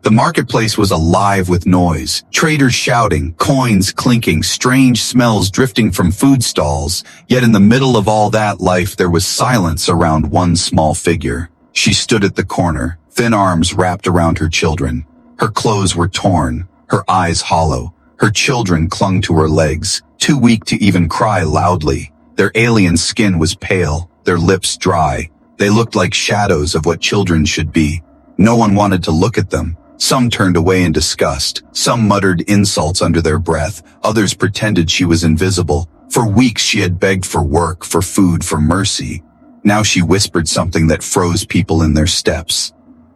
The marketplace was alive with noise, traders shouting, coins clinking, strange smells drifting from food stalls. Yet in the middle of all that life there was silence around one small figure. She stood at the corner, thin arms wrapped around her children. Her clothes were torn, her eyes hollow. Her children clung to her legs, too weak to even cry loudly. Their alien skin was pale, their lips dry. They looked like shadows of what children should be. No one wanted to look at them. Some turned away in disgust. Some muttered insults under their breath. Others pretended she was invisible. For weeks she had begged for work, for food, for mercy. Now she whispered something that froze people in their steps.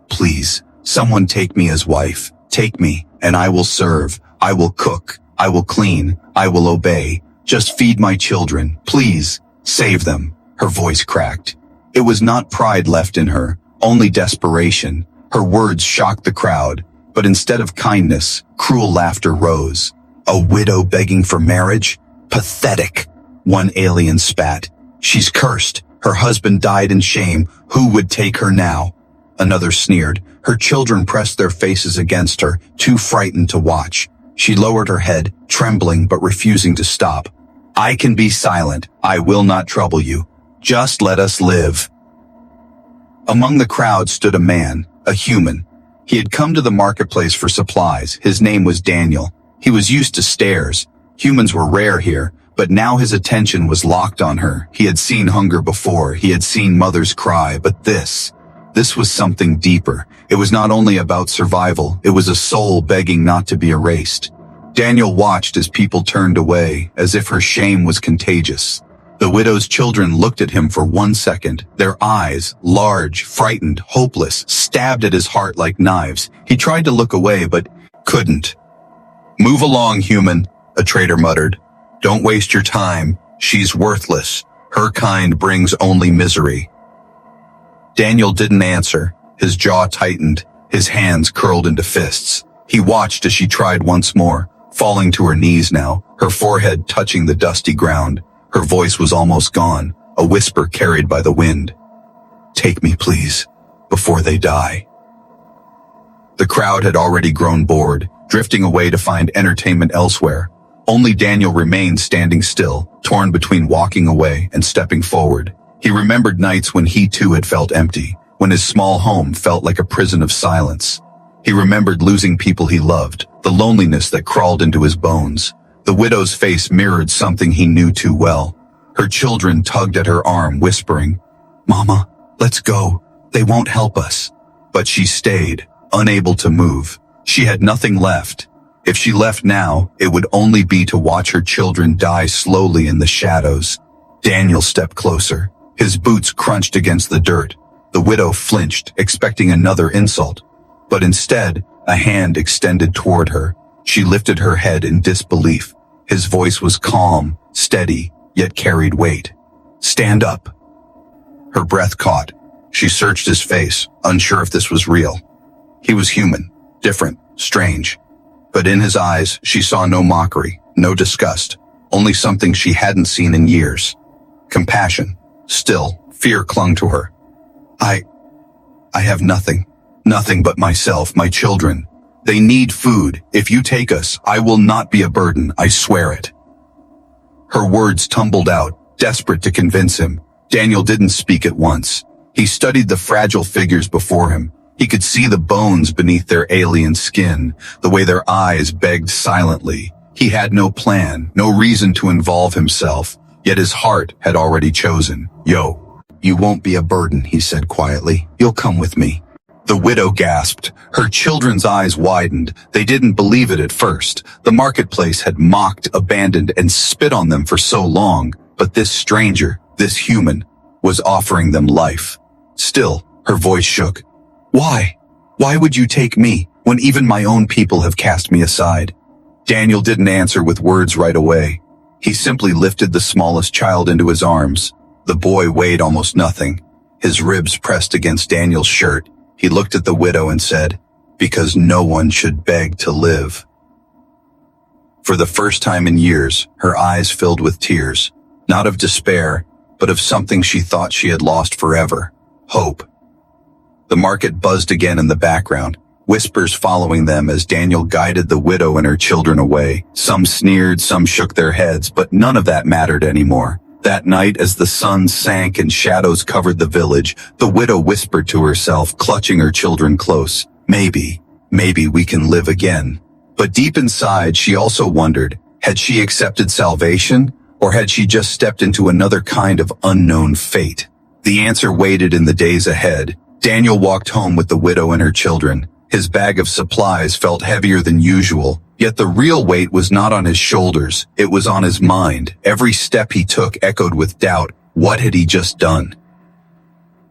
Please, someone take me as wife. Take me, and I will serve. I will cook. I will clean. I will obey. Just feed my children. Please, save them. Her voice cracked. It was not pride left in her, only desperation. Her words shocked the crowd, but instead of kindness, cruel laughter rose. A widow begging for marriage? Pathetic. One alien spat. She's cursed. Her husband died in shame. Who would take her now? Another sneered. Her children pressed their faces against her, too frightened to watch. She lowered her head, trembling but refusing to stop. I can be silent. I will not trouble you. Just let us live. Among the crowd stood a man, a human. He had come to the marketplace for supplies. His name was Daniel. He was used to stares. Humans were rare here, but now his attention was locked on her. He had seen hunger before. He had seen mothers cry, but this was something deeper. It was not only about survival. It was a soul begging not to be erased. Daniel watched as people turned away, as if her shame was contagious. The widow's children looked at him for 1 second, their eyes, large, frightened, hopeless, stabbed at his heart like knives. He tried to look away, but couldn't. Move along, human, a trader muttered. Don't waste your time. She's worthless. Her kind brings only misery. Daniel didn't answer. His jaw tightened, his hands curled into fists. He watched as she tried once more, falling to her knees now, her forehead touching the dusty ground. Her voice was almost gone, a whisper carried by the wind. Take me, please, before they die. The crowd had already grown bored, drifting away to find entertainment elsewhere. Only Daniel remained standing still, torn between walking away and stepping forward. He remembered nights when he too had felt empty, when his small home felt like a prison of silence. He remembered losing people he loved, the loneliness that crawled into his bones. The widow's face mirrored something he knew too well. Her children tugged at her arm, whispering, Mama, let's go. They won't help us. But she stayed, unable to move. She had nothing left. If she left now, it would only be to watch her children die slowly in the shadows. Daniel stepped closer. His boots crunched against the dirt. The widow flinched, expecting another insult. But instead, a hand extended toward her. She lifted her head in disbelief. His voice was calm, steady, yet carried weight. Stand up. Her breath caught. She searched his face, unsure if this was real. He was human, different, strange. But in his eyes, she saw no mockery, no disgust, only something she hadn't seen in years. Compassion. Still, fear clung to her. I have nothing. Nothing but myself, my children. They need food. If you take us, I will not be a burden, I swear it. Her words tumbled out, desperate to convince him. Daniel didn't speak at once. He studied the fragile figures before him. He could see the bones beneath their alien skin, the way their eyes begged silently. He had no plan, no reason to involve himself, yet his heart had already chosen. Yo, you won't be a burden, he said quietly. You'll come with me. The widow gasped. Her children's eyes widened. They didn't believe it at first. The marketplace had mocked, abandoned, and spit on them for so long. But this stranger, this human, was offering them life. Still, her voice shook. Why? Why would you take me, when even my own people have cast me aside? Daniel didn't answer with words right away. He simply lifted the smallest child into his arms. The boy weighed almost nothing. His ribs pressed against Daniel's shirt. He looked at the widow and said, because no one should beg to live. For the first time in years, her eyes filled with tears, not of despair, but of something she thought she had lost forever, hope. The market buzzed again in the background. whispers following them as Daniel guided the widow and her children away. Some sneered, some shook their heads, but none of that mattered anymore. That night, as the sun sank and shadows covered the village, the widow whispered to herself, clutching her children close, maybe we can live again. But deep inside, she also wondered, had she accepted salvation, or had she just stepped into another kind of unknown fate? The answer waited in the days ahead. Daniel walked home with the widow and her children. His bag of supplies felt heavier than usual, yet the real weight was not on his shoulders, it was on his mind. Every step he took echoed with doubt. What had he just done?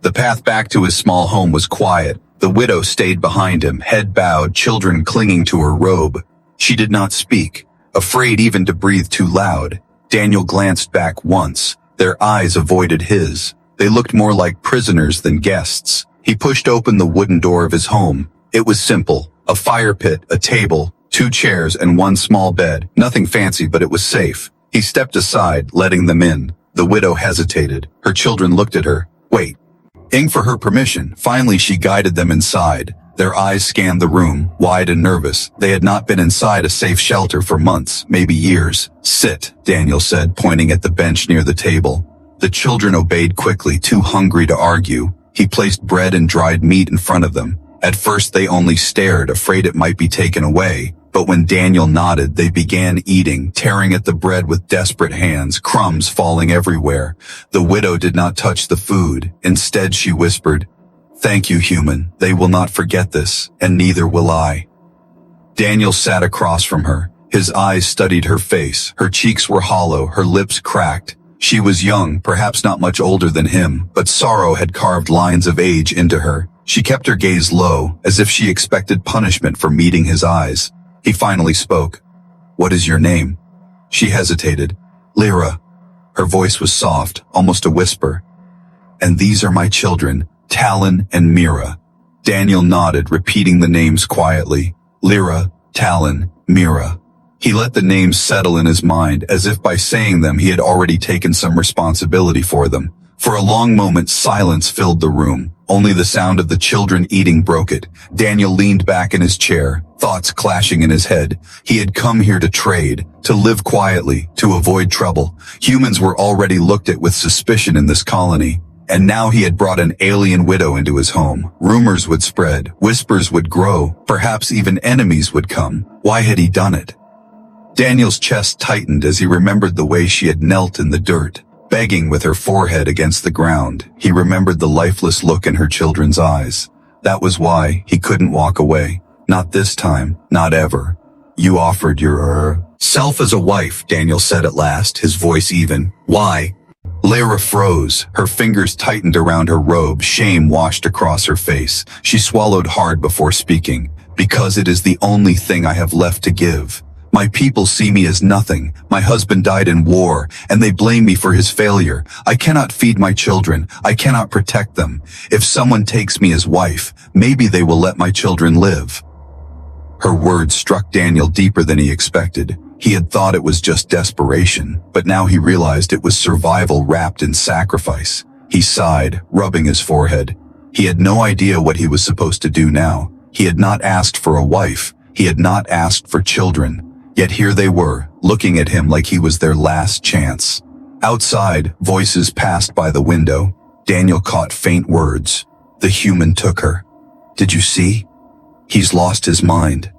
The path back to his small home was quiet. The widow stayed behind him, head bowed, children clinging to her robe. She did not speak, afraid even to breathe too loud. Daniel glanced back once. Their eyes avoided his. They looked more like prisoners than guests. He pushed open the wooden door of his home. It was simple. A fire pit, a table, 2 chairs, and 1 small bed. Nothing fancy, but it was safe. He stepped aside, letting them in. The widow hesitated. Her children looked at her. Waiting for her permission. Finally, she guided them inside. Their eyes scanned the room, wide and nervous. They had not been inside a safe shelter for months, maybe years. Sit, Daniel said, pointing at the bench near the table. The children obeyed quickly, too hungry to argue. He placed bread and dried meat in front of them. At first they only stared, afraid it might be taken away. But when Daniel nodded, they began eating, tearing at the bread with desperate hands, crumbs falling everywhere. The widow did not touch the food. Instead, she whispered, "Thank you, human. They will not forget this, and neither will I." Daniel sat across from her. His eyes studied her face. Her cheeks were hollow, her lips cracked. She was young, perhaps not much older than him, but sorrow had carved lines of age into her. She kept her gaze low, as if she expected punishment for meeting his eyes. He finally spoke. "What is your name?" She hesitated. "Lyra." Her voice was soft, almost a whisper. "And these are my children, Talon and Mira." Daniel nodded, repeating the names quietly. Lyra, Talon, Mira. He let the names settle in his mind, as if by saying them he had already taken some responsibility for them. For a long moment, silence filled the room. Only the sound of the children eating broke it. Daniel leaned back in his chair, thoughts clashing in his head. He had come here to trade, to live quietly, to avoid trouble. Humans were already looked at with suspicion in this colony. And now he had brought an alien widow into his home. Rumors would spread, whispers would grow, perhaps even enemies would come. Why had he done it? Daniel's chest tightened as he remembered the way she had knelt in the dirt, begging with her forehead against the ground. He remembered the lifeless look in her children's eyes. That was why he couldn't walk away. Not this time, not ever. "You offered your self as a wife," Daniel said at last, his voice even. "Why?" Lyra froze. Her fingers tightened around her robe. Shame washed across her face. She swallowed hard before speaking. "Because it is the only thing I have left to give. My people see me as nothing. My husband died in war, and they blame me for his failure. I cannot feed my children. I cannot protect them. If someone takes me as wife, maybe they will let my children live." Her words struck Daniel deeper than he expected. He had thought it was just desperation, but now he realized it was survival wrapped in sacrifice. He sighed, rubbing his forehead. He had no idea what he was supposed to do now. He had not asked for a wife. He had not asked for children. Yet here they were, looking at him like he was their last chance. Outside, voices passed by the window. Daniel caught faint words. "The human took her. Did you see? He's lost his mind."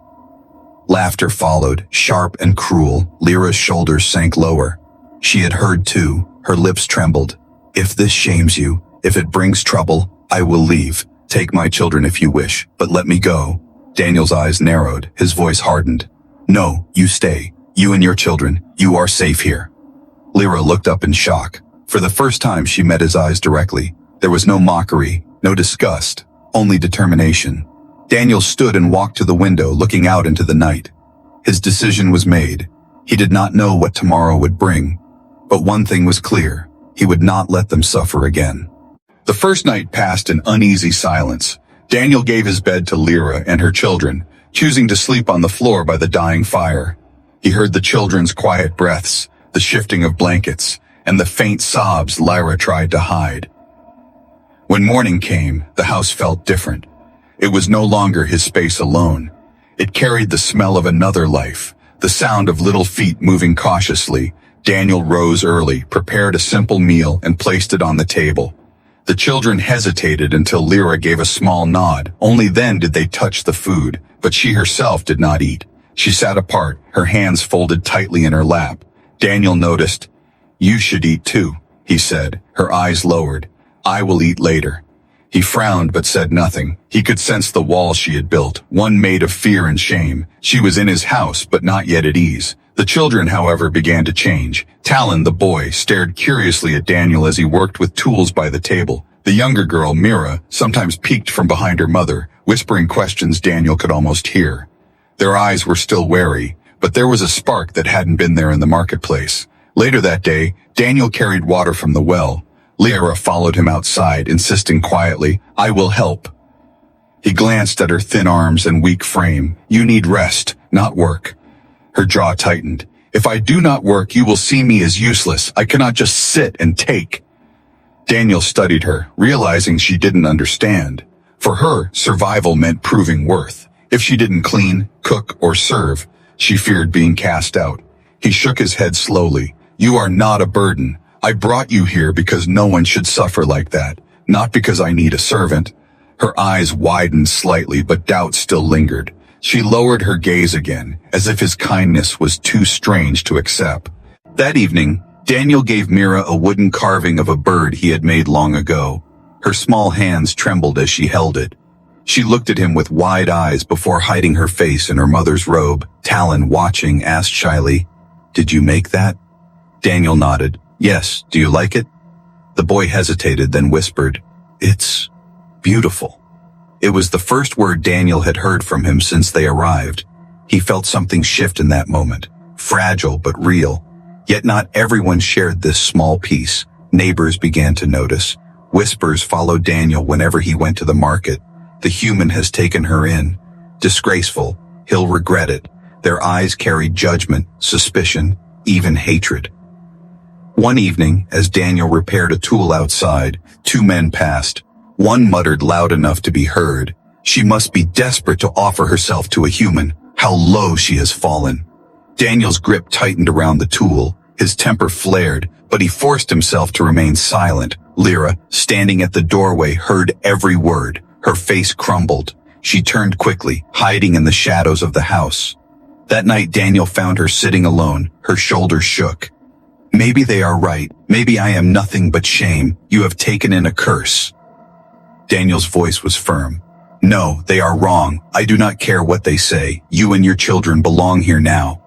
Laughter followed, sharp and cruel. Lyra's shoulders sank lower. She had heard too. Her lips trembled. "If this shames you, if it brings trouble, I will leave. Take my children if you wish, but let me go." Daniel's eyes narrowed, his voice hardened. "No, you stay. You and your children. You are safe here." Lyra looked up in shock. For the first time, she met his eyes directly. There was no mockery, no disgust, only determination. Daniel stood and walked to the window, looking out into the night. His decision was made. He did not know what tomorrow would bring. But one thing was clear. He would not let them suffer again. The first night passed in uneasy silence. Daniel gave his bed to Lyra and her children, choosing to sleep on the floor by the dying fire. He heard the children's quiet breaths, the shifting of blankets, and the faint sobs Lyra tried to hide. When morning came, the house felt different. It was no longer his space alone. It carried the smell of another life, the sound of little feet moving cautiously. Daniel rose early, prepared a simple meal, and placed it on the table. The children hesitated until Lyra gave a small nod. Only then did they touch the food, but she herself did not eat. She sat apart, her hands folded tightly in her lap. Daniel noticed. "You should eat too," he said, her eyes lowered. "I will eat later." He frowned but said nothing. He could sense the wall she had built, one made of fear and shame. She was in his house, but not yet at ease. The children, however, began to change. Talon, the boy, stared curiously at Daniel as he worked with tools by the table. The younger girl, Mira, sometimes peeked from behind her mother, whispering questions Daniel could almost hear. Their eyes were still wary, but there was a spark that hadn't been there in the marketplace. Later that day, Daniel carried water from the well. Lyra followed him outside, insisting quietly, "I will help." He glanced at her thin arms and weak frame. "You need rest, not work." Her jaw tightened. "If I do not work, you will see me as useless. I cannot just sit and take." Daniel studied her, realizing she didn't understand. For her, survival meant proving worth. If she didn't clean, cook, or serve, she feared being cast out. He shook his head slowly. "You are not a burden. I brought you here because no one should suffer like that, not because I need a servant." Her eyes widened slightly, but doubt still lingered. She lowered her gaze again, as if his kindness was too strange to accept. That evening, Daniel gave Mira a wooden carving of a bird he had made long ago. Her small hands trembled as she held it. She looked at him with wide eyes before hiding her face in her mother's robe. Talon, watching, asked shyly, "Did you make that?" Daniel nodded. "Yes, do you like it?" The boy hesitated, then whispered, "It's beautiful." It was the first word Daniel had heard from him since they arrived. He felt something shift in that moment, fragile but real. Yet not everyone shared this small piece. Neighbors began to notice. Whispers followed Daniel whenever he went to the market. "The human has taken her in. Disgraceful. He'll regret it." Their eyes carried judgment, suspicion, even hatred. One evening, as Daniel repaired a tool outside, two men passed. One muttered loud enough to be heard, "She must be desperate to offer herself to a human. How low she has fallen." Daniel's grip tightened around the tool. His temper flared, but he forced himself to remain silent. Lyra, standing at the doorway, heard every word. Her face crumbled. She turned quickly, hiding in the shadows of the house. That night Daniel found her sitting alone. Her shoulders shook. "Maybe they are right. Maybe I am nothing but shame. You have taken in a curse." Daniel's voice was firm. "No, they are wrong. I do not care what they say. You and your children belong here now."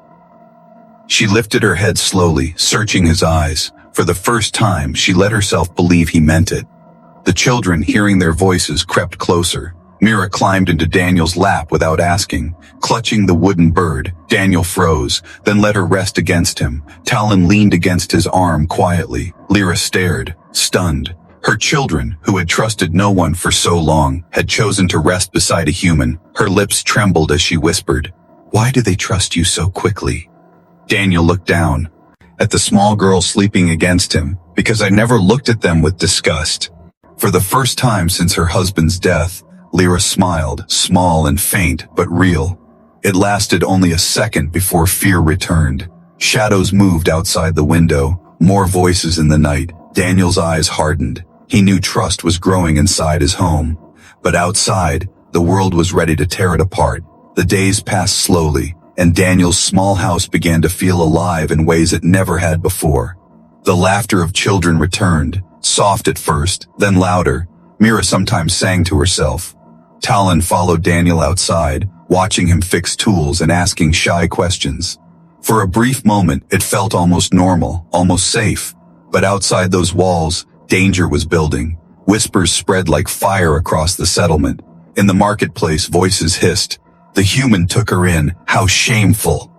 She lifted her head slowly, searching his eyes. For the first time, she let herself believe he meant it. The children, hearing their voices, crept closer. Mira climbed into Daniel's lap without asking. Clutching the wooden bird, Daniel froze, then let her rest against him. Talon leaned against his arm quietly. Lyra stared, stunned. Her children, who had trusted no one for so long, had chosen to rest beside a human. Her lips trembled as she whispered, "Why do they trust you so quickly?" Daniel looked down at the small girl sleeping against him, because I never looked at them with disgust. For the first time since her husband's death, Lyra smiled, small and faint, but real. It lasted only a second before fear returned. Shadows moved outside the window, more voices in the night. Daniel's eyes hardened. He knew trust was growing inside his home. But outside, the world was ready to tear it apart. The days passed slowly, and Daniel's small house began to feel alive in ways it never had before. The laughter of children returned, soft at first, then louder. Mira sometimes sang to herself. Talon followed Daniel outside, watching him fix tools and asking shy questions. For a brief moment, it felt almost normal, almost safe. But outside those walls, danger was building. Whispers spread like fire across the settlement. In the marketplace, voices hissed. "The human took her in. How shameful."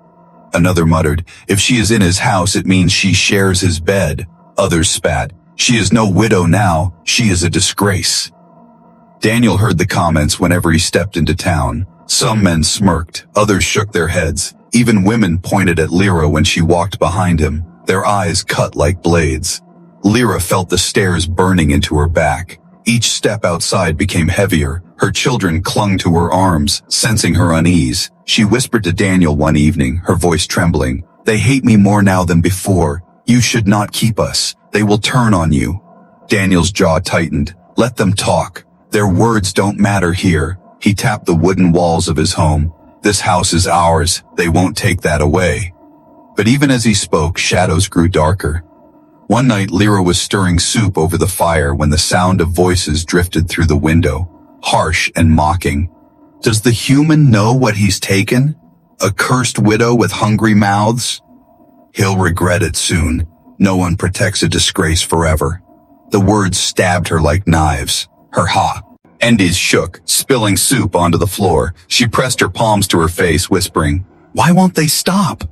Another muttered, "If she is in his house, it means she shares his bed." Others spat, "She is no widow now. She is a disgrace." Daniel heard the comments whenever he stepped into town. Some men smirked, others shook their heads. Even women pointed at Lyra when she walked behind him, their eyes cut like blades. Lyra felt the stares burning into her back. Each step outside became heavier. Her children clung to her arms, sensing her unease. She whispered to Daniel one evening, her voice trembling, "They hate me more now than before. You should not keep us. They will turn on you." Daniel's jaw tightened. Let them talk. Their words don't matter here. He tapped the wooden walls of his home. This house is ours. They won't take that away. But even as he spoke, shadows grew darker. One night, Lyra was stirring soup over the fire when the sound of voices drifted through the window, harsh and mocking. Does the human know what he's taken? A cursed widow with hungry mouths? He'll regret it soon. No one protects a disgrace forever. The words stabbed her like knives. Her Endies shook, spilling soup onto the floor. She pressed her palms to her face, whispering, "Why won't they stop?"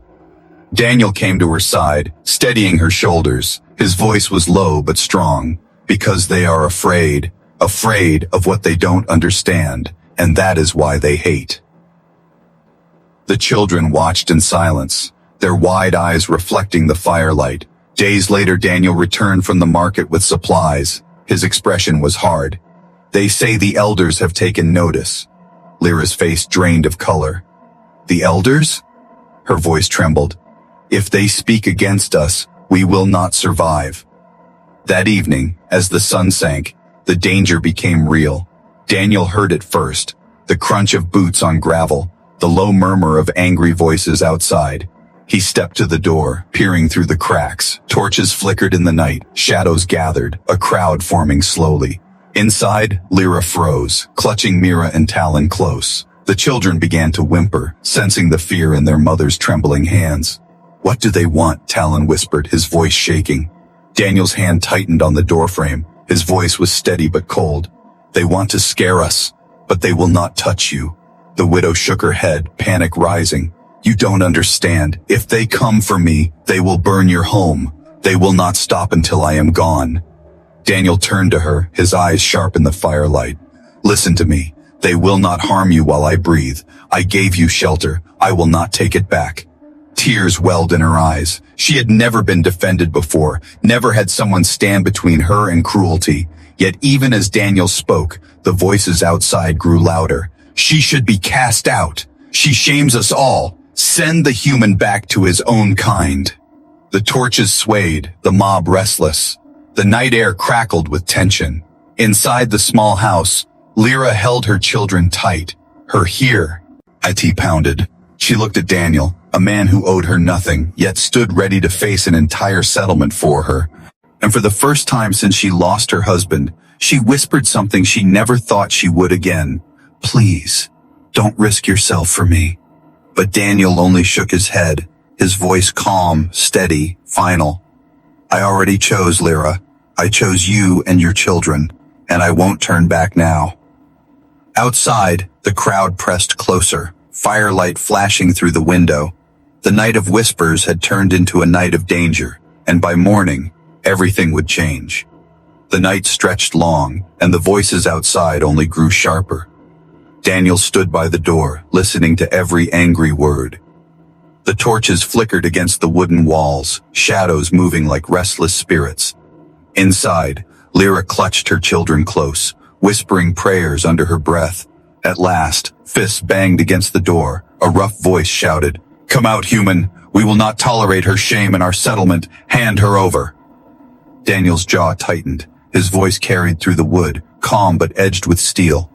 Daniel came to her side, steadying her shoulders. His voice was low but strong. Because they are afraid of what they don't understand, and that is why they hate. The children watched in silence, their wide eyes reflecting the firelight. Days later, Daniel returned from the market with supplies. His expression was hard. "They say the elders have taken notice." Lyra's face drained of color. "The elders?" Her voice trembled. "If they speak against us, we will not survive." That evening, as the sun sank, the danger became real. Daniel heard it first, the crunch of boots on gravel, the low murmur of angry voices outside. He stepped to the door, peering through the cracks. Torches flickered in the night, shadows gathered, a crowd forming slowly. Inside, Lyra froze, clutching Mira and Talon close. The children began to whimper, sensing the fear in their mother's trembling hands. "What do they want?" Talon whispered, his voice shaking. Daniel's hand tightened on the doorframe. His voice was steady but cold. "They want to scare us, but they will not touch you." The widow shook her head, panic rising. "You don't understand. If they come for me, they will burn your home. They will not stop until I am gone." Daniel turned to her, his eyes sharp in the firelight. "Listen to me. They will not harm you while I breathe. I gave you shelter. I will not take it back." Tears welled in her eyes. She had never been defended before, never had someone stand between her and cruelty. Yet even as Daniel spoke, the voices outside grew louder. "She should be cast out. She shames us all. Send the human back to his own kind." The torches swayed, the mob restless. The night air crackled with tension. Inside the small house, Lyra held her children tight. Her IT pounded. She looked at Daniel, a man who owed her nothing, yet stood ready to face an entire settlement for her. And for the first time since she lost her husband, she whispered something she never thought she would again. "Please, don't risk yourself for me." But Daniel only shook his head, his voice calm, steady, final. "I already chose, Lyra. I chose you and your children, and I won't turn back now." Outside, the crowd pressed closer, firelight flashing through the window. The night of whispers had turned into a night of danger, and by morning, everything would change. The night stretched long, and the voices outside only grew sharper. Daniel stood by the door, listening to every angry word. The torches flickered against the wooden walls, shadows moving like restless spirits. Inside, Lyra clutched her children close, whispering prayers under her breath. At last, fists banged against the door. A rough voice shouted, "Come out, human! We will not tolerate her shame in our settlement. Hand her over!" Daniel's jaw tightened. His voice carried through the wood, calm but edged with steel.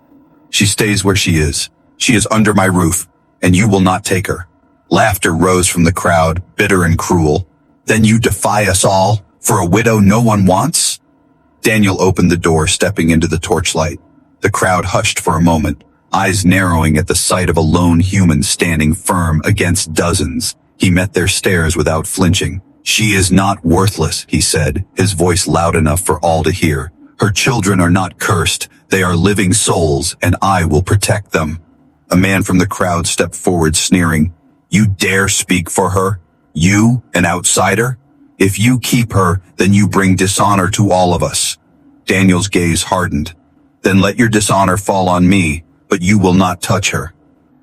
"She stays where she is. She is under my roof, and you will not take her." Laughter rose from the crowd, bitter and cruel. "Then you defy us all? For a widow no one wants?" Daniel opened the door, stepping into the torchlight. The crowd hushed for a moment, eyes narrowing at the sight of a lone human standing firm against dozens. He met their stares without flinching. "She is not worthless," he said, his voice loud enough for all to hear. "Her children are not cursed. They are living souls, and I will protect them." A man from the crowd stepped forward, sneering. "You dare speak for her? You, an outsider? If you keep her, then you bring dishonor to all of us." Daniel's gaze hardened. "Then let your dishonor fall on me, but you will not touch her."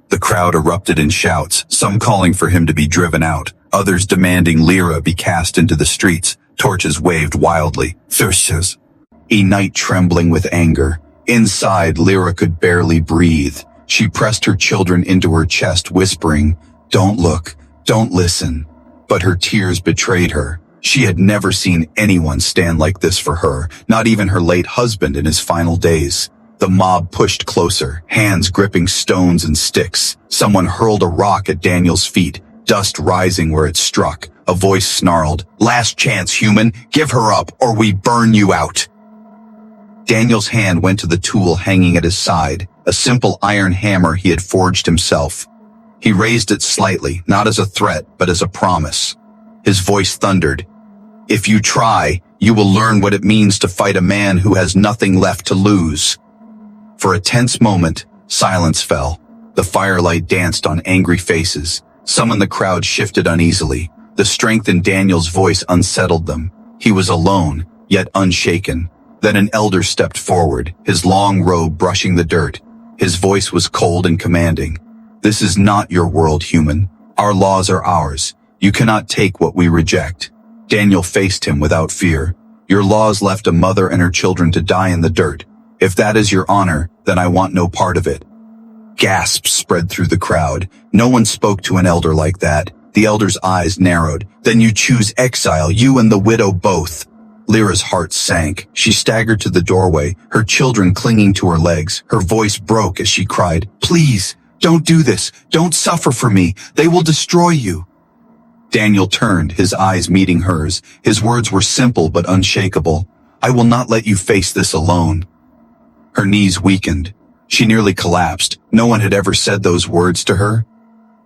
The crowd erupted in shouts, some calling for him to be driven out, others demanding Lyra be cast into the streets. Torches waved wildly. "Thyrsis!" a night trembling with anger. Inside, Lyra could barely breathe. She pressed her children into her chest, whispering, "Don't look, don't listen." But her tears betrayed her. She had never seen anyone stand like this for her, not even her late husband in his final days. The mob pushed closer, hands gripping stones and sticks. Someone hurled a rock at Daniel's feet, dust rising where it struck. A voice snarled, "Last chance, human, give her up or we burn you out." Daniel's hand went to the tool hanging at his side, a simple iron hammer he had forged himself. He raised it slightly, not as a threat, but as a promise. His voice thundered, "If you try, you will learn what it means to fight a man who has nothing left to lose." For a tense moment, silence fell. The firelight danced on angry faces. Some in the crowd shifted uneasily. The strength in Daniel's voice unsettled them. He was alone, yet unshaken. Then an elder stepped forward, his long robe brushing the dirt. His voice was cold and commanding. "This is not your world, human. Our laws are ours. You cannot take what we reject." Daniel faced him without fear. "Your laws left a mother and her children to die in the dirt. If that is your honor, then I want no part of it." Gasps spread through the crowd. No one spoke to an elder like that. The elder's eyes narrowed. "Then you choose exile, you and the widow both." Lyra's heart sank. She staggered to the doorway, her children clinging to her legs. Her voice broke as she cried, "Please, don't do this. Don't suffer for me. They will destroy you." Daniel turned, his eyes meeting hers. His words were simple but unshakable. "I will not let you face this alone." Her knees weakened. She nearly collapsed. No one had ever said those words to her.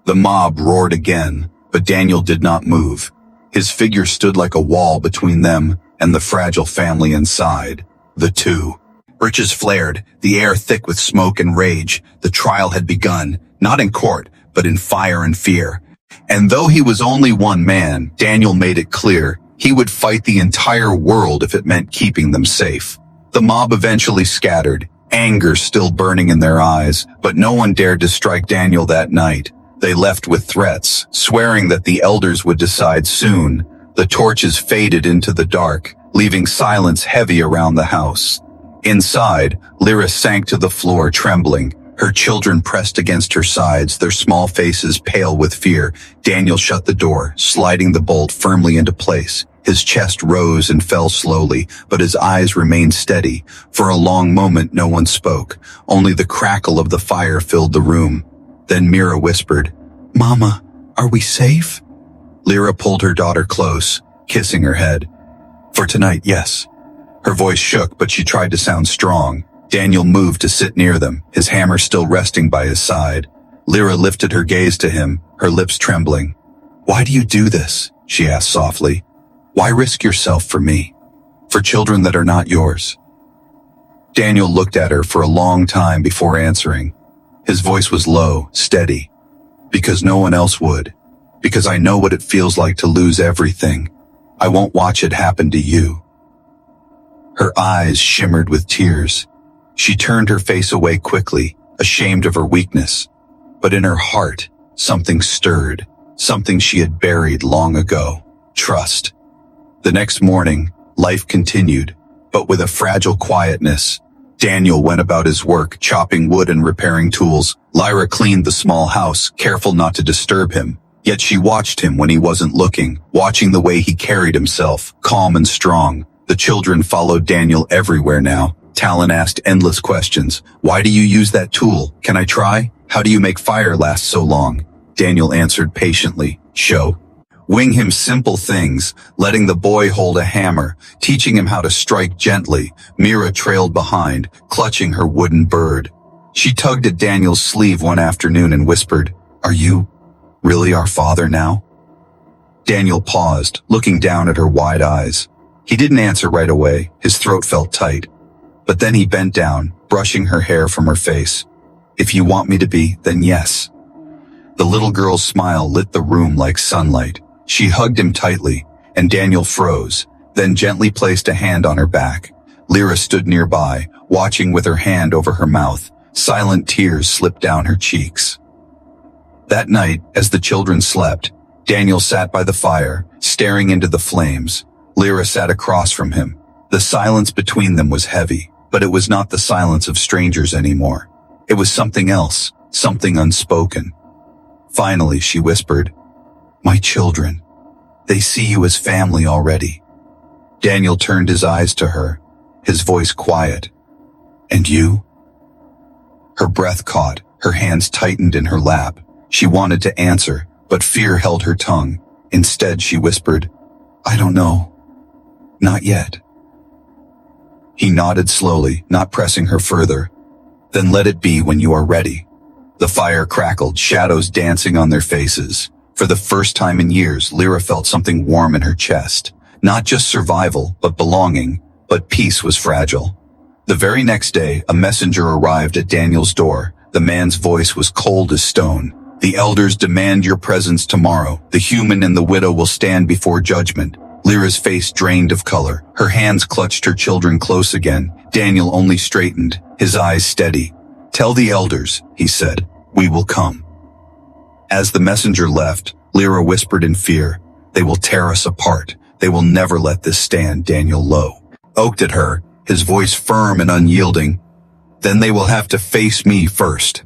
The mob roared again, but Daniel did not move. His figure stood like a wall between them and the fragile family inside. The two. Birches flared, the air thick with smoke and rage. The trial had begun, not in court, but in fire and fear. And though he was only one man, Daniel made it clear he would fight the entire world if it meant keeping them safe. The mob eventually scattered, anger still burning in their eyes, but no one dared to strike Daniel that night. They left with threats, swearing that the elders would decide soon. The torches faded into the dark, leaving silence heavy around the house. Inside, Lyra sank to the floor, trembling. Her children pressed against her sides, their small faces pale with fear. Daniel shut the door, sliding the bolt firmly into place. His chest rose and fell slowly, but his eyes remained steady. For a long moment, no one spoke. Only the crackle of the fire filled the room. Then Mira whispered, "Mama, are we safe?" Lyra pulled her daughter close, kissing her head. "For tonight, yes." Her voice shook, but she tried to sound strong. Daniel moved to sit near them, his hammer still resting by his side. Lyra lifted her gaze to him, her lips trembling. "Why do you do this?" she asked softly. "Why risk yourself for me? For children that are not yours?" Daniel looked at her for a long time before answering. His voice was low, steady. "Because no one else would. Because I know what it feels like to lose everything. I won't watch it happen to you." Her eyes shimmered with tears. She turned her face away quickly, ashamed of her weakness. But in her heart, something stirred, something she had buried long ago. Trust. The next morning, life continued, but with a fragile quietness. Daniel went about his work, chopping wood and repairing tools. Lyra cleaned the small house, careful not to disturb him. Yet she watched him when he wasn't looking, watching the way he carried himself, calm and strong. The children followed Daniel everywhere now. Talon asked endless questions. "Why do you use that tool? Can I try? How do you make fire last so long?" Daniel answered patiently, "Show." Wing him simple things, letting the boy hold a hammer, teaching him how to strike gently. Mira trailed behind, clutching her wooden bird. She tugged at Daniel's sleeve one afternoon and whispered, "Are you really our father now?" Daniel paused, looking down at her wide eyes. He didn't answer right away. His throat felt tight. But then he bent down, brushing her hair from her face. "If you want me to be, then yes." The little girl's smile lit the room like sunlight. She hugged him tightly, and Daniel froze, then gently placed a hand on her back. Lyra stood nearby, watching with her hand over her mouth. Silent tears slipped down her cheeks. That night, as the children slept, Daniel sat by the fire, staring into the flames. Lyra sat across from him. The silence between them was heavy, but it was not the silence of strangers anymore. It was something else, something unspoken. Finally, she whispered, "My children. They see you as family already." Daniel turned his eyes to her, his voice quiet. "And you?" Her breath caught, her hands tightened in her lap. She wanted to answer, but fear held her tongue. Instead, she whispered, "I don't know. Not yet." He nodded slowly, not pressing her further. "Then let it be when you are ready." The fire crackled, shadows dancing on their faces. For the first time in years, Lyra felt something warm in her chest. Not just survival, but belonging, but peace was fragile. The very next day, a messenger arrived at Daniel's door. The man's voice was cold as stone. "The elders demand your presence tomorrow. The human and the widow will stand before judgment." Lyra's face drained of color. Her hands clutched her children close again. Daniel only straightened, his eyes steady. "Tell the elders," he said, "we will come." As the messenger left, Lyra whispered in fear, "They will tear us apart. They will never let this stand." Daniel looked at her, his voice firm and unyielding. "Then they will have to face me first."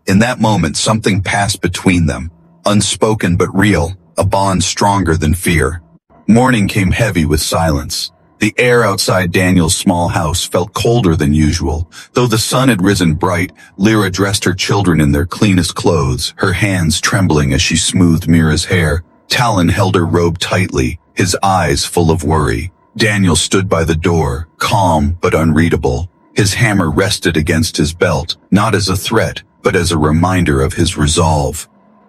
In that moment, something passed between them, unspoken but real, a bond stronger than fear. Morning came heavy with silence. The air outside Daniel's small house felt colder than usual. Though the sun had risen bright, Lyra dressed her children in their cleanest clothes, her hands trembling as she smoothed Mira's hair. Talon held her robe tightly, his eyes full of worry. Daniel stood by the door, calm but unreadable. His hammer rested against his belt, not as a threat, but as a reminder of his resolve.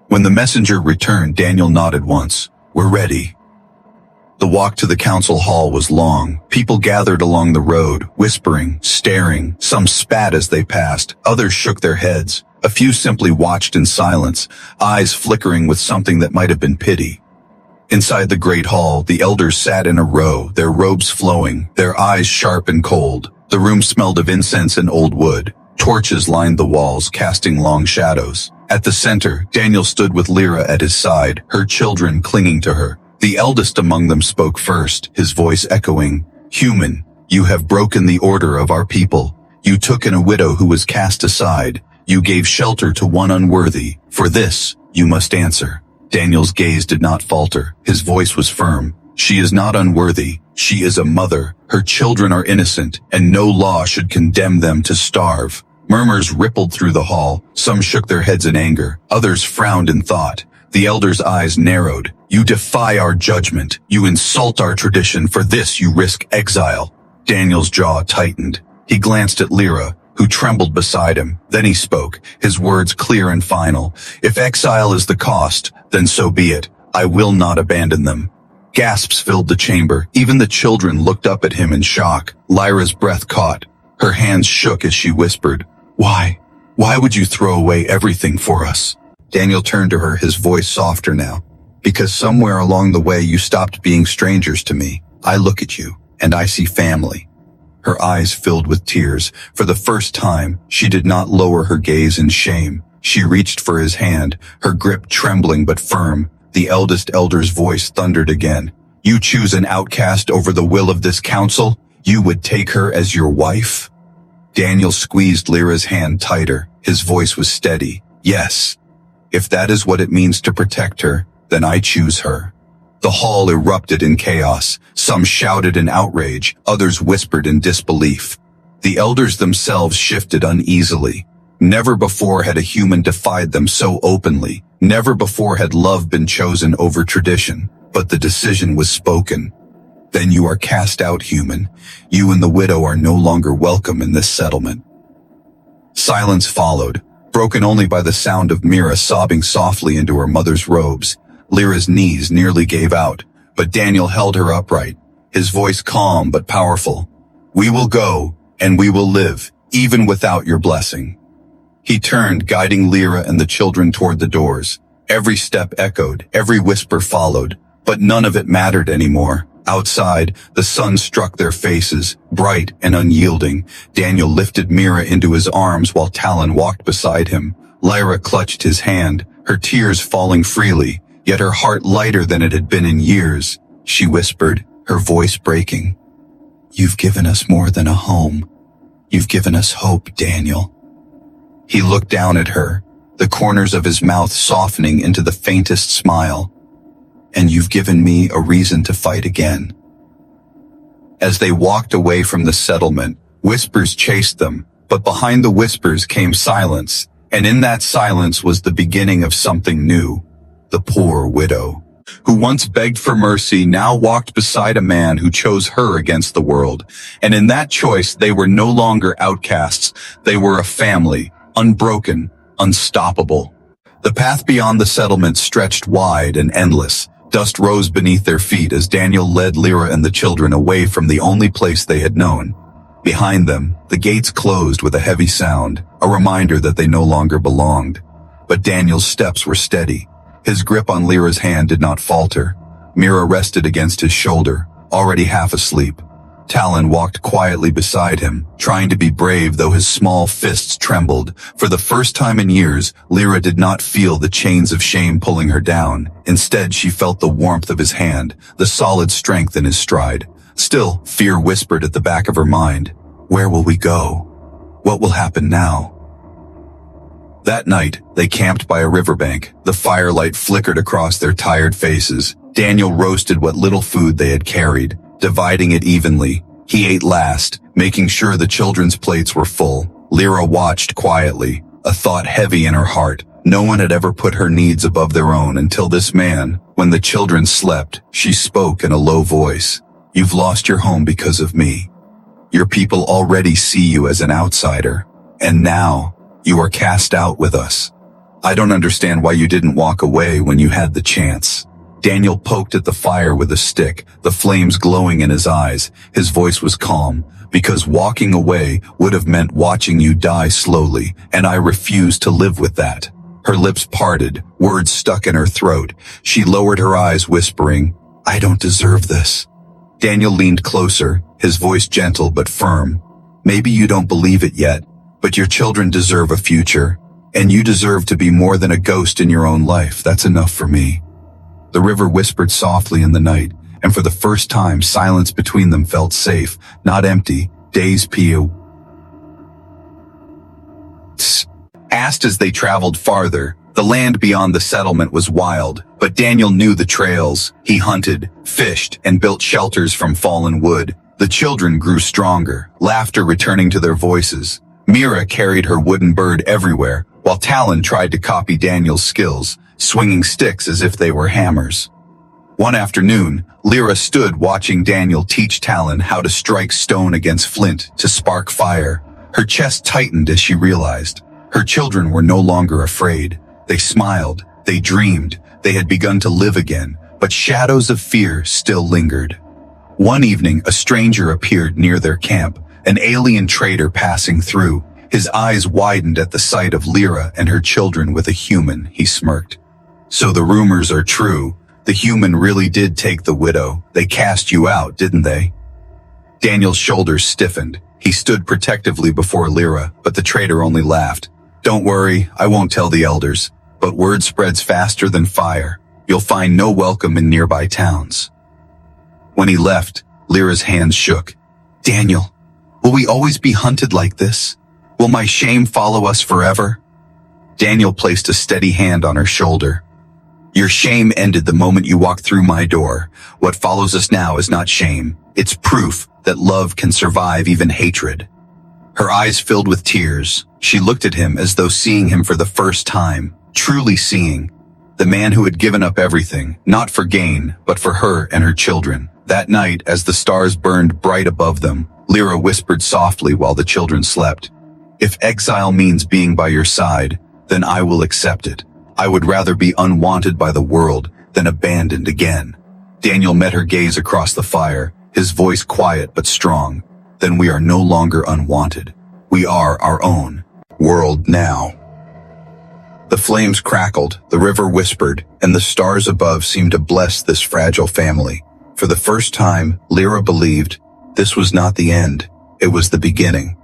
When the messenger returned, Daniel nodded once. "We're ready." The walk to the council hall was long. People gathered along the road, whispering, staring. Some spat as they passed, others shook their heads. A few simply watched in silence, eyes flickering with something that might have been pity. Inside the great hall, the elders sat in a row, their robes flowing, their eyes sharp and cold. The room smelled of incense and old wood. Torches lined the walls, casting long shadows. At the center, Daniel stood with Lyra at his side, her children clinging to her. The eldest among them spoke first, his voice echoing, "Human, you have broken the order of our people. You took in a widow who was cast aside. You gave shelter to one unworthy. For this, you must answer." Daniel's gaze did not falter. His voice was firm. "She is not unworthy. She is a mother. Her children are innocent, and no law should condemn them to starve." Murmurs rippled through the hall. Some shook their heads in anger. Others frowned in thought. The elder's eyes narrowed. "You defy our judgment. You insult our tradition. For this, you risk exile." Daniel's jaw tightened. He glanced at Lyra, who trembled beside him. Then he spoke, his words clear and final. "If exile is the cost, then so be it. I will not abandon them." Gasps filled the chamber. Even the children looked up at him in shock. Lyra's breath caught. Her hands shook as she whispered, "Why? Why would you throw away everything for us?" Daniel turned to her, his voice softer now. "Because somewhere along the way you stopped being strangers to me. I look at you, and I see family." Her eyes filled with tears. For the first time, she did not lower her gaze in shame. She reached for his hand, her grip trembling but firm. The eldest elder's voice thundered again. "You choose an outcast over the will of this council? You would take her as your wife?" Daniel squeezed Lyra's hand tighter. His voice was steady. "Yes. If that is what it means to protect her, then I choose her." The hall erupted in chaos. Some shouted in outrage, others whispered in disbelief. The elders themselves shifted uneasily. Never before had a human defied them so openly. Never before had love been chosen over tradition. But the decision was spoken. "Then you are cast out, human. You and the widow are no longer welcome in this settlement." Silence followed, broken only by the sound of Mira sobbing softly into her mother's robes. Lyra's knees nearly gave out, but Daniel held her upright, his voice calm but powerful. "We will go, and we will live, even without your blessing." He turned, guiding Lyra and the children toward the doors. Every step echoed, every whisper followed, but none of it mattered anymore. Outside, the sun struck their faces, bright and unyielding. Daniel lifted Mira into his arms while Talon walked beside him. Lyra clutched his hand, her tears falling freely, yet her heart lighter than it had been in years. She whispered, her voice breaking, You've given us more than a home. You've given us hope, Daniel. He looked down at her, the corners of his mouth softening into the faintest smile. And you've given me a reason to fight again. As they walked away from the settlement, whispers chased them, but behind the whispers came silence, and in that silence was the beginning of something new. The poor widow, who once begged for mercy, now walked beside a man who chose her against the world. And in that choice, they were no longer outcasts. They were a family, unbroken, unstoppable. The path beyond the settlement stretched wide and endless. Dust rose beneath their feet as Daniel led Lyra and the children away from the only place they had known. Behind them, the gates closed with a heavy sound, a reminder that they no longer belonged. But Daniel's steps were steady. His grip on Lyra's hand did not falter. Mira rested against his shoulder, already half asleep. Talon walked quietly beside him, trying to be brave though his small fists trembled. For the first time in years, Lyra did not feel the chains of shame pulling her down. Instead, she felt the warmth of his hand, the solid strength in his stride. Still, fear whispered at the back of her mind. Where will we go? What will happen now? That night, they camped by a riverbank. The firelight flickered across their tired faces. Daniel roasted what little food they had carried, dividing it evenly. He ate last, making sure the children's plates were full. Lyra watched quietly, a thought heavy in her heart. No one had ever put her needs above their own until this man. When the children slept, she spoke in a low voice. You've lost your home because of me. Your people already see you as an outsider. And now, you are cast out with us. I don't understand why you didn't walk away when you had the chance. Daniel poked at the fire with a stick, the flames glowing in his eyes. His voice was calm, because walking away would have meant watching you die slowly, and I refuse to live with that. Her lips parted, words stuck in her throat. She lowered her eyes, whispering, I don't deserve this. Daniel leaned closer, his voice gentle but firm. Maybe you don't believe it yet, but your children deserve a future, and you deserve to be more than a ghost in your own life. That's enough for me. The river whispered softly in the night, and for the first time, silence between them felt safe, not empty. Days passed as they traveled farther. The land beyond the settlement was wild, but Daniel knew the trails. He hunted, fished, and built shelters from fallen wood. The children grew stronger, laughter returning to their voices. Mira carried her wooden bird everywhere, while Talon tried to copy Daniel's skills, swinging sticks as if they were hammers. One afternoon, Lyra stood watching Daniel teach Talon how to strike stone against flint to spark fire. Her chest tightened as she realized. Her children were no longer afraid. They smiled, they dreamed, they had begun to live again, but shadows of fear still lingered. One evening, a stranger appeared near their camp, an alien trader passing through. His eyes widened at the sight of Lyra and her children with a human. He smirked. So the rumors are true. The human really did take the widow. They cast you out, didn't they? Daniel's shoulders stiffened. He stood protectively before Lyra, but the trader only laughed. Don't worry, I won't tell the elders. But word spreads faster than fire. You'll find no welcome in nearby towns. When he left, Lyra's hands shook. Daniel, will we always be hunted like this? Will my shame follow us forever? Daniel placed a steady hand on her shoulder. Your shame ended the moment you walked through my door. What follows us now is not shame. It's proof that love can survive even hatred. Her eyes filled with tears. She looked at him as though seeing him for the first time, truly seeing. The man who had given up everything, not for gain, but for her and her children. That night, as the stars burned bright above them, Lyra whispered softly while the children slept. If exile means being by your side, then I will accept it. I would rather be unwanted by the world than abandoned again. Daniel met her gaze across the fire, his voice quiet but strong. Then we are no longer unwanted. We are our own world now. The flames crackled, the river whispered, and the stars above seemed to bless this fragile family. For the first time, Lyra believed this was not the end. It was the beginning.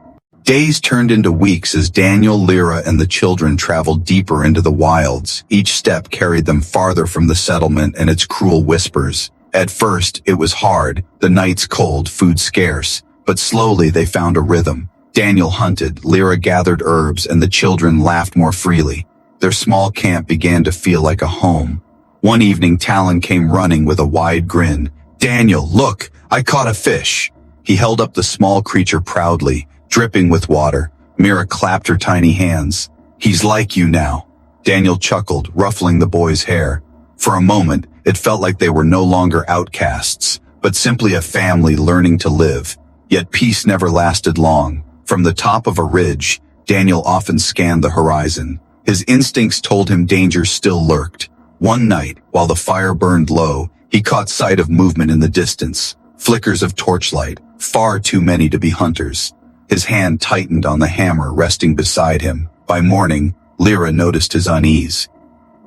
Days turned into weeks as Daniel, Lyra, and the children traveled deeper into the wilds. Each step carried them farther from the settlement and its cruel whispers. At first, it was hard, the nights cold, food scarce, but slowly they found a rhythm. Daniel hunted, Lyra gathered herbs, and the children laughed more freely. Their small camp began to feel like a home. One evening, Talon came running with a wide grin. "Daniel, look, I caught a fish." He held up the small creature proudly, dripping with water. Mira clapped her tiny hands. "He's like you now." Daniel chuckled, ruffling the boy's hair. For a moment, it felt like they were no longer outcasts, but simply a family learning to live. Yet peace never lasted long. From the top of a ridge, Daniel often scanned the horizon. His instincts told him danger still lurked. One night, while the fire burned low, he caught sight of movement in the distance. Flickers of torchlight, far too many to be hunters. His hand tightened on the hammer resting beside him. By morning, Lyra noticed his unease.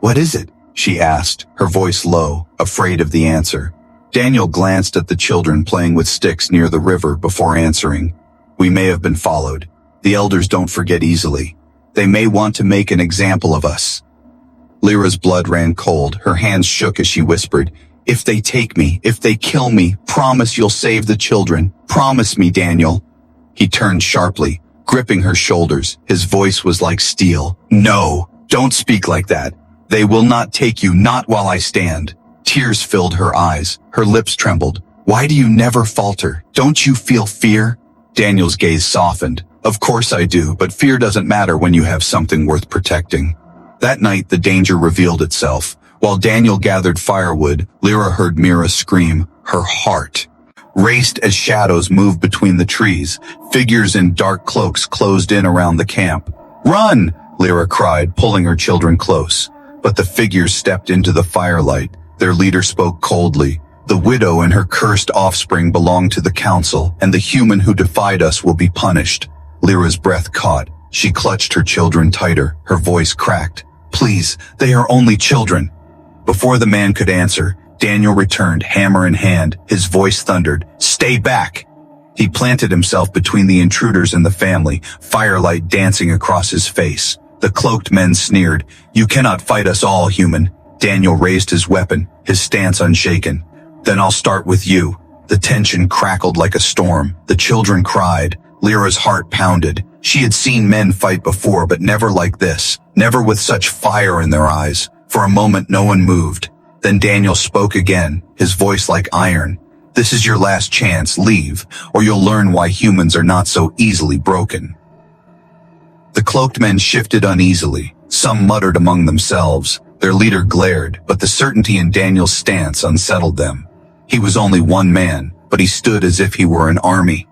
"What is it?" she asked, her voice low, afraid of the answer. Daniel glanced at the children playing with sticks near the river before answering. "We may have been followed. The elders don't forget easily. They may want to make an example of us." Lyra's blood ran cold, her hands shook as she whispered, "If they take me, if they kill me, promise you'll save the children. Promise me, Daniel." He turned sharply, gripping her shoulders. His voice was like steel. "No, don't speak like that. They will not take you, not while I stand." Tears filled her eyes. Her lips trembled. "Why do you never falter? Don't you feel fear?" Daniel's gaze softened. "Of course I do, but fear doesn't matter when you have something worth protecting." That night, the danger revealed itself. While Daniel gathered firewood, Lyra heard Mira scream. Her heart raced as shadows moved between the trees. Figures in dark cloaks closed in around the camp. "Run!" Lyra cried, pulling her children close. But the figures stepped into the firelight. Their leader spoke coldly. "The widow and her cursed offspring belong to the council, and the human who defied us will be punished." Lyra's breath caught. She clutched her children tighter. Her voice cracked. "Please, they are only children." Before the man could answer, Daniel returned, hammer in hand. His voice thundered, "Stay back!" He planted himself between the intruders and the family, firelight dancing across his face. The cloaked men sneered, "You cannot fight us all, human." Daniel raised his weapon, his stance unshaken. "Then I'll start with you." The tension crackled like a storm. The children cried. Lyra's heart pounded. She had seen men fight before, but never like this. Never with such fire in their eyes. For a moment, no one moved. Then Daniel spoke again, his voice like iron. "This is your last chance. Leave, or you'll learn why humans are not so easily broken." The cloaked men shifted uneasily. Some muttered among themselves. Their leader glared, but the certainty in Daniel's stance unsettled them. He was only one man, but he stood as if he were an army.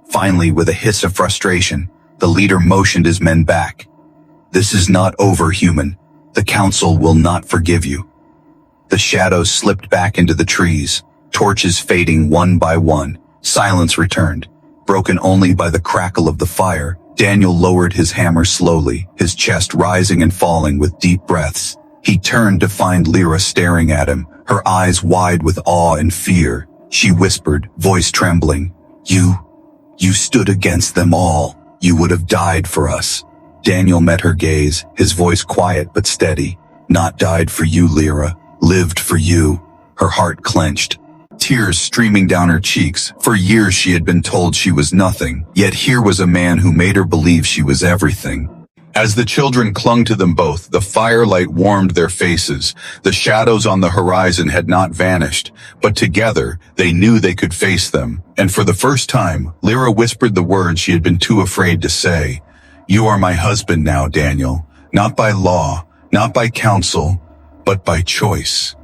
Finally, with a hiss of frustration, the leader motioned his men back. "This is not over, human. The council will not forgive you." The shadows slipped back into the trees, torches fading one by one. Silence returned, broken only by the crackle of the fire. Daniel lowered his hammer slowly, his chest rising and falling with deep breaths. He turned to find Lyra staring at him, her eyes wide with awe and fear. She whispered, voice trembling, You stood against them all. You would have died for us." Daniel met her gaze, his voice quiet but steady. "Not died for you, Lyra. Lived for you." Her heart clenched, tears streaming down her cheeks. For years she had been told she was nothing, yet here was a man who made her believe she was everything. As the children clung to them both, the firelight warmed their faces. The shadows on the horizon had not vanished, but together they knew they could face them. And for the first time, Lyra whispered the words she had been too afraid to say. "You are my husband now, Daniel. Not by law, not by counsel, but by choice."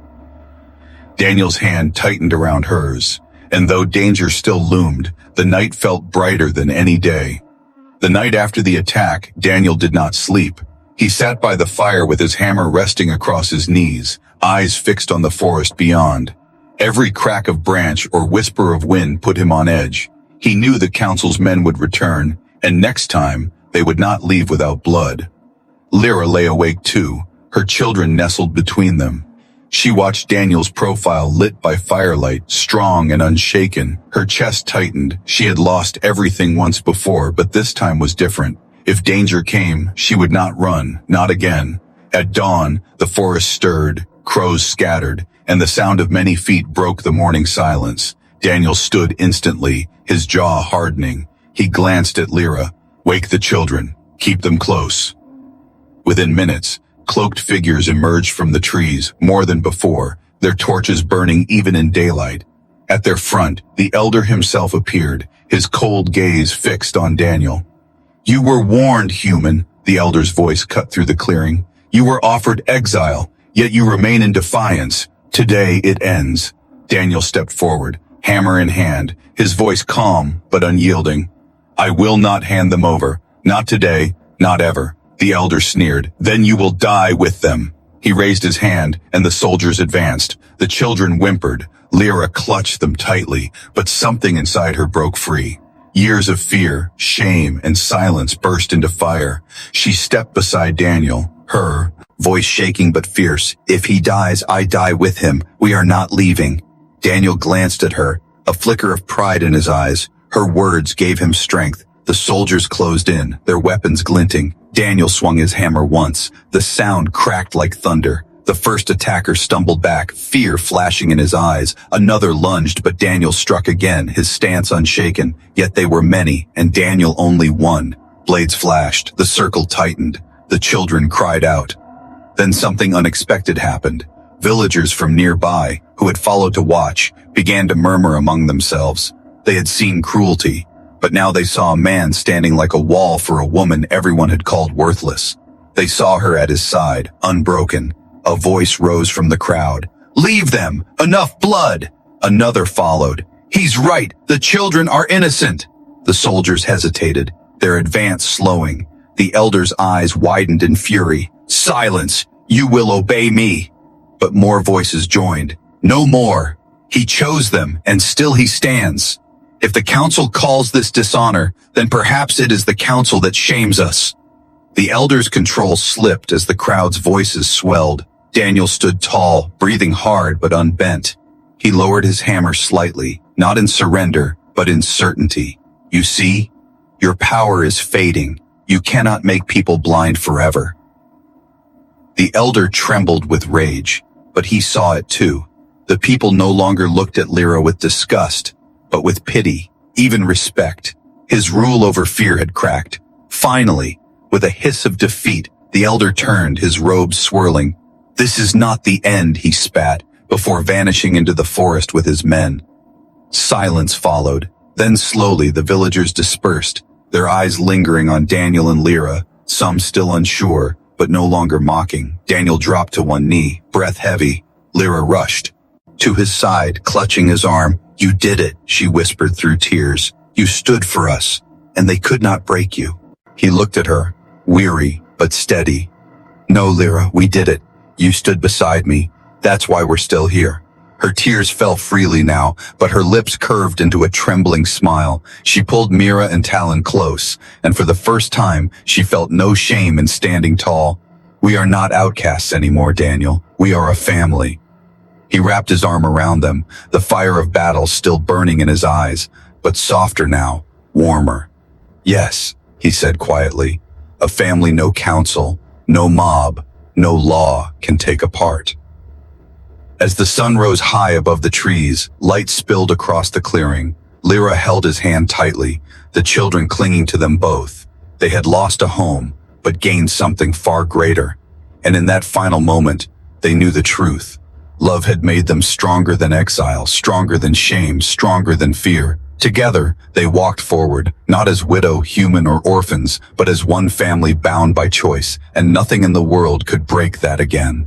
Daniel's hand tightened around hers, and though danger still loomed, the night felt brighter than any day. The night after the attack, Daniel did not sleep. He sat by the fire with his hammer resting across his knees, eyes fixed on the forest beyond. Every crack of branch or whisper of wind put him on edge. He knew the council's men would return, and next time, they would not leave without blood. Lyra lay awake too, her children nestled between them. She watched Daniel's profile lit by firelight, strong and unshaken. Her chest tightened. She had lost everything once before, but this time was different. If danger came, she would not run, not again. At dawn, the forest stirred, crows scattered, and the sound of many feet broke the morning silence. Daniel stood instantly, his jaw hardening. He glanced at Lyra. "Wake the children. Keep them close." Within minutes, cloaked figures emerged from the trees, more than before, their torches burning even in daylight. At their front, the elder himself appeared, his cold gaze fixed on Daniel. "You were warned, human," the elder's voice cut through the clearing. "You were offered exile, yet you remain in defiance. Today it ends." Daniel stepped forward, hammer in hand, his voice calm but unyielding. "I will not hand them over. Not today, not ever." The elder sneered. "Then you will die with them." He raised his hand, and the soldiers advanced. The children whimpered. Lyra clutched them tightly, but something inside her broke free. Years of fear, shame, and silence burst into fire. She stepped beside Daniel, her voice shaking but fierce. "If he dies, I die with him. We are not leaving." Daniel glanced at her, a flicker of pride in his eyes. Her words gave him strength. The soldiers closed in, their weapons glinting. Daniel swung his hammer once. The sound cracked like thunder. The first attacker stumbled back, fear flashing in his eyes. Another lunged, but Daniel struck again, his stance unshaken. Yet they were many, and Daniel only one. Blades flashed, the circle tightened. The children cried out. Then something unexpected happened. Villagers from nearby, who had followed to watch, began to murmur among themselves. They had seen cruelty, but now they saw a man standing like a wall for a woman everyone had called worthless. They saw her at his side, unbroken. A voice rose from the crowd. "Leave them! Enough blood!" Another followed. "He's right! The children are innocent!" The soldiers hesitated, their advance slowing. The elder's eyes widened in fury. "Silence! You will obey me!" But more voices joined. "No more! He chose them, and still he stands. If the council calls this dishonor, then perhaps it is the council that shames us." The elder's control slipped as the crowd's voices swelled. Daniel stood tall, breathing hard but unbent. He lowered his hammer slightly, not in surrender, but in certainty. "You see? Your power is fading. You cannot make people blind forever." The elder trembled with rage, but he saw it too. The people no longer looked at Lyra with disgust, but with pity, even respect. His rule over fear had cracked. Finally, with a hiss of defeat, the elder turned, his robes swirling. "This is not the end," he spat, before vanishing into the forest with his men. Silence followed. Then slowly the villagers dispersed, their eyes lingering on Daniel and Lyra, some still unsure, but no longer mocking. Daniel dropped to one knee, breath heavy. Lyra rushed to his side, clutching his arm. "You did it," she whispered through tears. "You stood for us, and they could not break you." He looked at her, weary but steady. "No, Lyra, we did it. You stood beside me. That's why we're still here." Her tears fell freely now, but her lips curved into a trembling smile. She pulled Mira and Talon close, and for the first time, she felt no shame in standing tall. "We are not outcasts anymore, Daniel. We are a family." He wrapped his arm around them, the fire of battle still burning in his eyes, but softer now, warmer. "Yes," he said quietly, "a family no council, no mob, no law can take apart." As the sun rose high above the trees, light spilled across the clearing. Lyra held his hand tightly, the children clinging to them both. They had lost a home, but gained something far greater. And in that final moment, they knew the truth. Love had made them stronger than exile, stronger than shame, stronger than fear. Together, they walked forward, not as widow, human, or orphans, but as one family bound by choice, and nothing in the world could break that again.